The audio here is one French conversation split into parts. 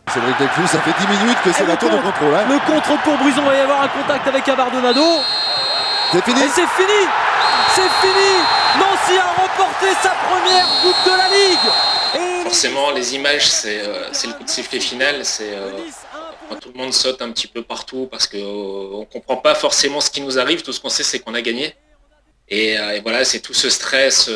Cédric Delfou, ça fait 10 minutes que c'est la tour de contrôle. Hein. Le contre pour Brison, il va y avoir un contact avec Abardonado. C'est fini. Et c'est fini. C'est fini. Nancy a remporté sa première Coupe de la Ligue. Forcément, les images, c'est le coup de sifflet final. C'est quand tout le monde saute un petit peu partout parce qu'on ne comprend pas forcément ce qui nous arrive. Tout ce qu'on sait, c'est qu'on a gagné. Et voilà, c'est tout ce stress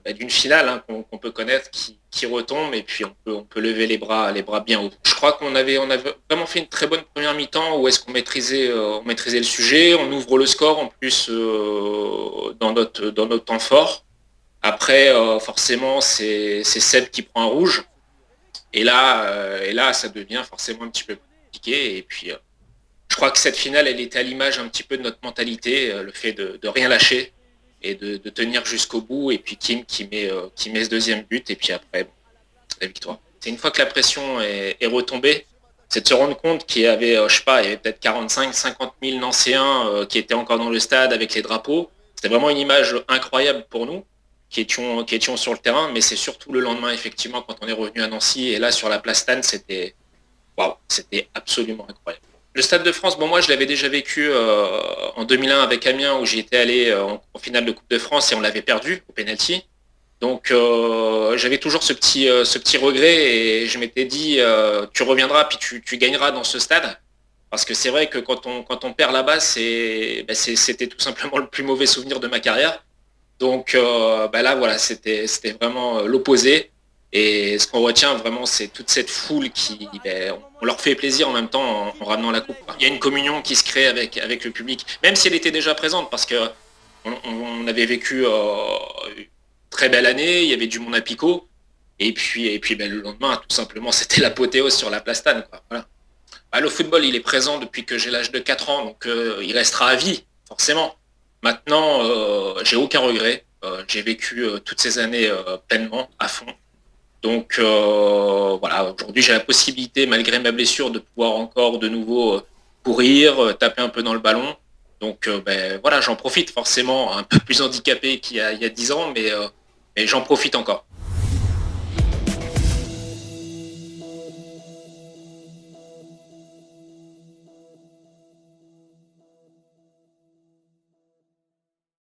d'une finale hein, qu'on peut connaître qui retombe et puis on peut lever les bras bien haut. Je crois qu'on avait vraiment fait une très bonne première mi-temps où est-ce qu'on maîtrisait le sujet, on ouvre le score en plus dans notre temps fort. Après, forcément, c'est Seb qui prend un rouge et là, ça devient forcément un petit peu compliqué. Et puis, je crois que cette finale, elle était à l'image un petit peu de notre mentalité, le fait de rien lâcher et de tenir jusqu'au bout. Et puis Kim qui met ce deuxième but et puis après, la victoire. C'est une fois que la pression est retombée, c'est de se rendre compte qu'il y avait, il y avait peut-être 45-50 000 Nancéens qui étaient encore dans le stade avec les drapeaux. C'était vraiment une image incroyable pour nous qui étions sur le terrain, mais c'est surtout le lendemain, effectivement, quand on est revenu à Nancy et là sur la place Stan, c'était absolument incroyable. Le Stade de France, moi je l'avais déjà vécu en 2001 avec Amiens où j'y étais allé en finale de Coupe de France et on l'avait perdu au penalty. Donc j'avais toujours ce petit regret et je m'étais dit tu reviendras puis tu gagneras dans ce stade. Parce que c'est vrai que quand on perd là-bas, c'était tout simplement le plus mauvais souvenir de ma carrière. Donc là voilà, c'était vraiment l'opposé. Et ce qu'on retient vraiment, c'est toute cette foule on leur fait plaisir en même temps en ramenant la coupe. Il y a une communion qui se crée avec le public, même si elle était déjà présente, parce que on avait vécu une très belle année, il y avait du monde à Pico, et puis le lendemain, tout simplement, c'était l'apothéose sur la place Stan, quoi. Voilà. Le football, il est présent depuis que j'ai l'âge de 4 ans, donc il restera à vie, forcément. Maintenant, j'ai aucun regret. J'ai vécu toutes ces années pleinement, à fond. Donc voilà, aujourd'hui j'ai la possibilité, malgré ma blessure, de pouvoir encore de nouveau courir, taper un peu dans le ballon. Donc voilà, j'en profite forcément, un peu plus handicapé qu'il y a 10 ans, mais j'en profite encore.